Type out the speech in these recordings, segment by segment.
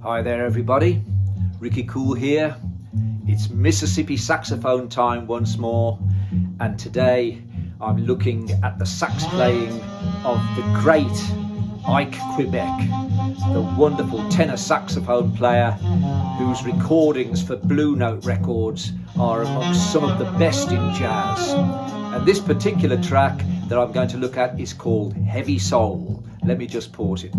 Hi there everybody, Ricky Cool here. It's Mississippi saxophone time once more, and today I'm looking at the sax playing of the great Ike Quebec, the wonderful tenor saxophone player whose recordings for Blue Note Records are amongst some of the best in jazz. And this particular track that I'm going to look at is called Heavy Soul. Let me just pause it.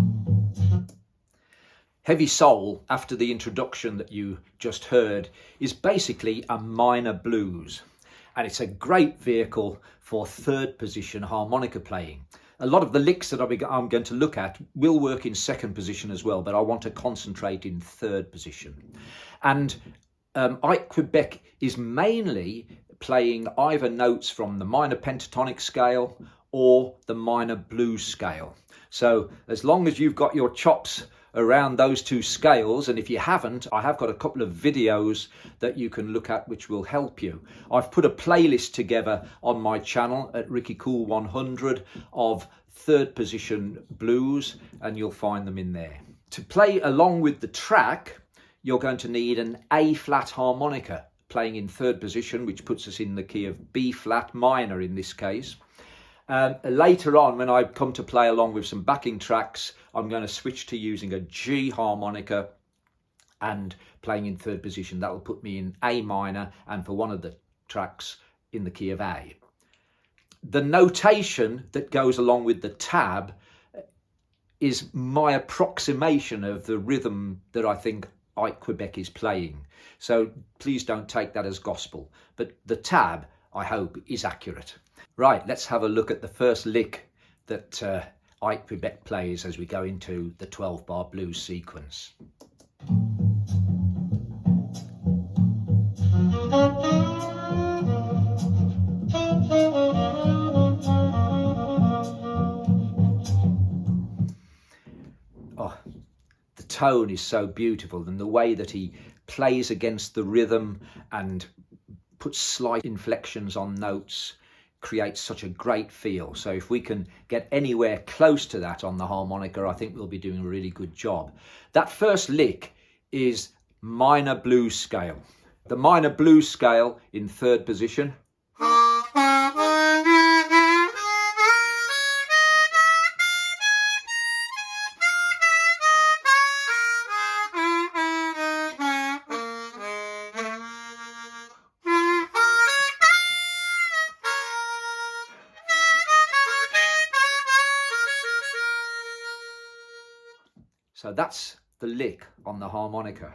Heavy Soul, after the introduction that you just heard, is basically a minor blues, and it's a great vehicle for third position harmonica playing. A lot of the licks that I'm going to look at will work in second position as well, but I want to concentrate in third position. And Ike Quebec is mainly playing either notes from the minor pentatonic scale or the minor blues scale. So as long as you've got your chops around those two scales, and if you haven't, I have got a couple of videos that you can look at which will help you. I've put a playlist together on my channel at Ricky Cool 100 of third position blues, and you'll find them in there. To play along with the track, you're going to need an A flat harmonica playing in third position, which puts us in the key of B flat minor in this case. Later on, when I come to play along with some backing tracks, I'm going to switch to using a G harmonica and playing in third position. That will put me in A minor, and for one of the tracks in the key of A. The notation that goes along with the tab is my approximation of the rhythm that I think Ike Quebec is playing. So please don't take that as gospel, but the tab, I hope, is accurate. Right, let's have a look at the first lick that Ike Quebec plays as we go into the 12-bar blues sequence. Oh, the tone is so beautiful, and the way that he plays against the rhythm and puts slight inflections on notes creates such a great feel. So if we can get anywhere close to that on the harmonica, I think we'll be doing a really good job. That first lick is minor blues scale. The minor blues scale in third position. So that's the lick on the harmonica.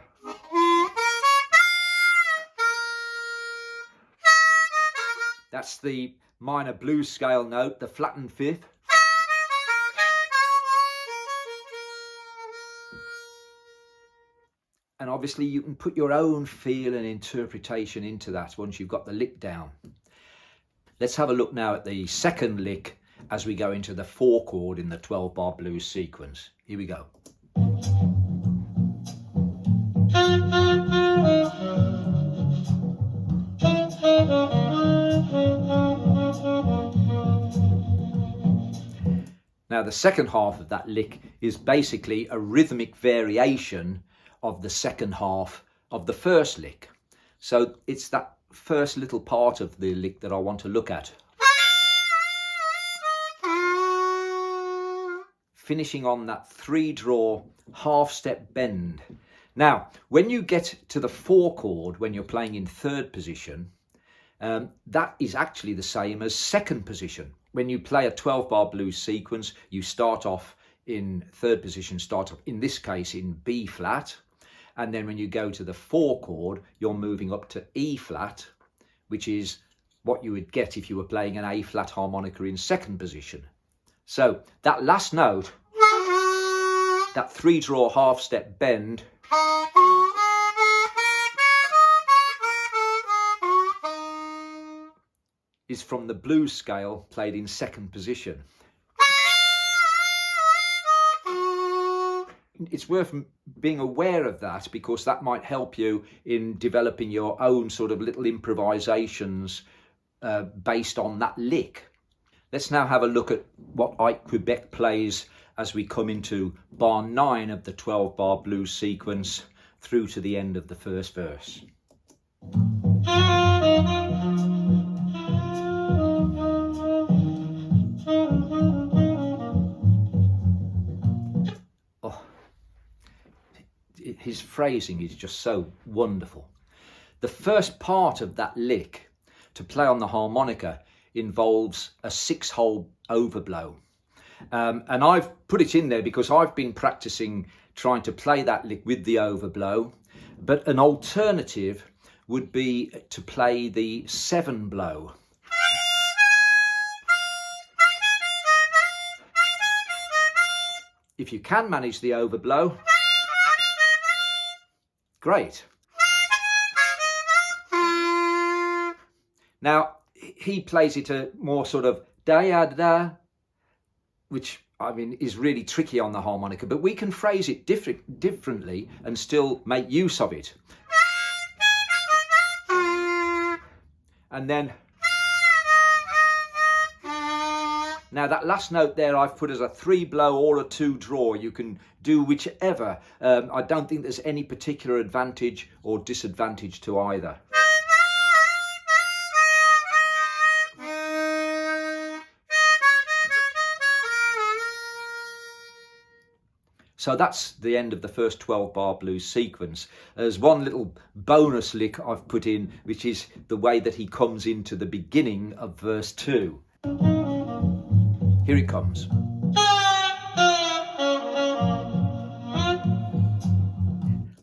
That's the minor blues scale note, the flattened fifth. And obviously you can put your own feel and interpretation into that once you've got the lick down. Let's have a look now at the second lick as we go into the 4 chord in the 12-bar blues sequence. Here we go. Now the second half of that lick is basically a rhythmic variation of the second half of the first lick. So it's that first little part of the lick that I want to look at. Finishing on that 3-draw half-step bend. Now, when you get to the 4 chord, when you're playing in third position, that is actually the same as second position. When you play a 12-bar blues sequence, you start off in third position, start off, in this case, in B flat. And then when you go to the 4 chord, you're moving up to E flat, which is what you would get if you were playing an A flat harmonica in second position. So that last note, that 3-draw half-step bend, is from the blues scale played in second position. It's worth being aware of that, because that might help you in developing your own sort of little improvisations based on that lick. Let's now have a look at what Ike Quebec plays as we come into bar 9 of the 12-bar blues sequence through to the end of the first verse. Oh, his phrasing is just so wonderful. The first part of that lick to play on the harmonica involves a 6-hole overblow. And I've put it in there because I've been practicing trying to play that lick with the overblow, but an alternative would be to play the 7 blow. If you can manage the overblow, great. Now, he plays it a more sort of da-ya-da, which I mean is really tricky on the harmonica, but we can phrase it differently and still make use of it. And then, now that last note there I've put as a 3 blow or a 2 draw. You can do whichever. I don't think there's any particular advantage or disadvantage to either. So that's the end of the first 12-bar blues sequence. There's one little bonus lick I've put in, which is the way that he comes into the beginning of verse 2. Here it comes.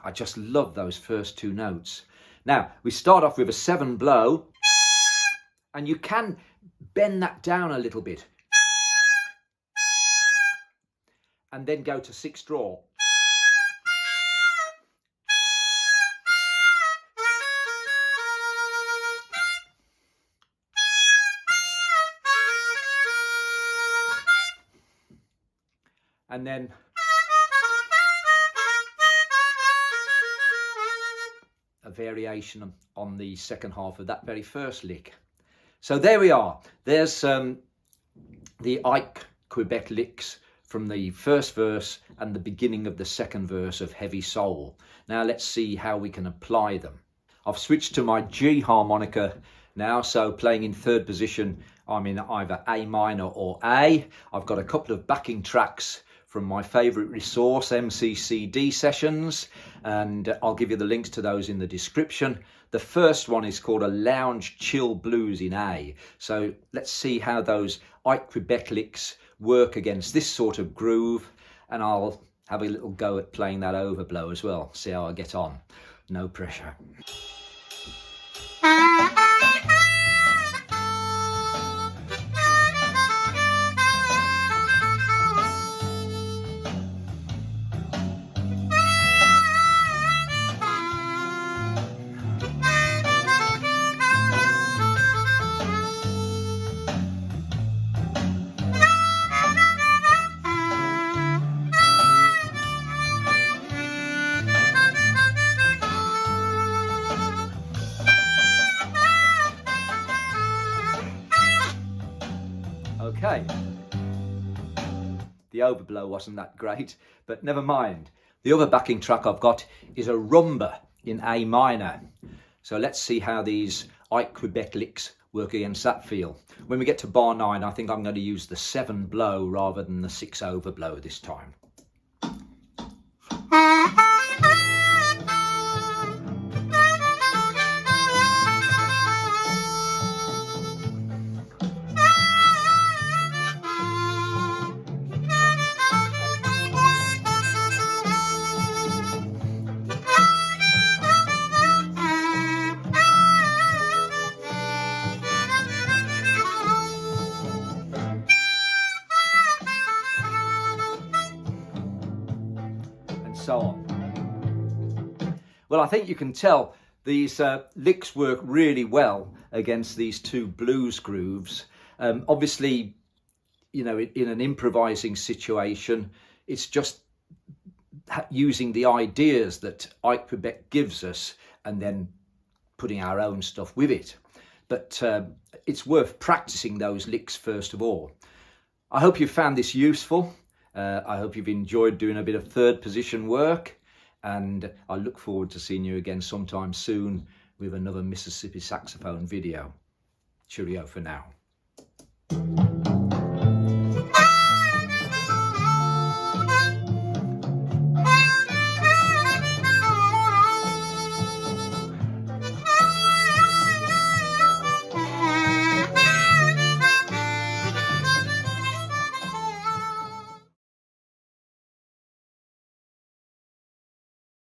I just love those first 2 notes. Now, we start off with a 7 blow, and you can bend that down a little bit. And then go to 6 draw. And then a variation on the second half of that very first lick. So there we are. There's the Ike Quebec licks from the first verse and the beginning of the second verse of Heavy Soul. Now let's see how we can apply them. I've switched to my G harmonica now, so playing in 3rd position, I'm in either A minor or A. I've got a couple of backing tracks from my favourite resource, MCCD sessions, and I'll give you the links to those in the description. The first one is called a Lounge Chill Blues in A. So let's see how those Ike Quebec licks work against this sort of groove, and I'll have a little go at playing that overblow as well, see how I get on. No pressure. Okay, the overblow wasn't that great, but never mind. The other backing track I've got is a rumba in A minor. So let's see how these Ike Quebec licks work against that feel. When we get to bar 9, I think I'm going to use the 7 blow rather than the 6 overblow this time. So on. Well, I think you can tell these licks work really well against these 2 blues grooves. Obviously, you know, in an improvising situation, it's just using the ideas that Ike Quebec gives us and then putting our own stuff with it. but it's worth practicing those licks first of all. I hope you found this useful. I hope you've enjoyed doing a bit of third position work, and I look forward to seeing you again sometime soon with another Mississippi saxophone video. Cheerio for now.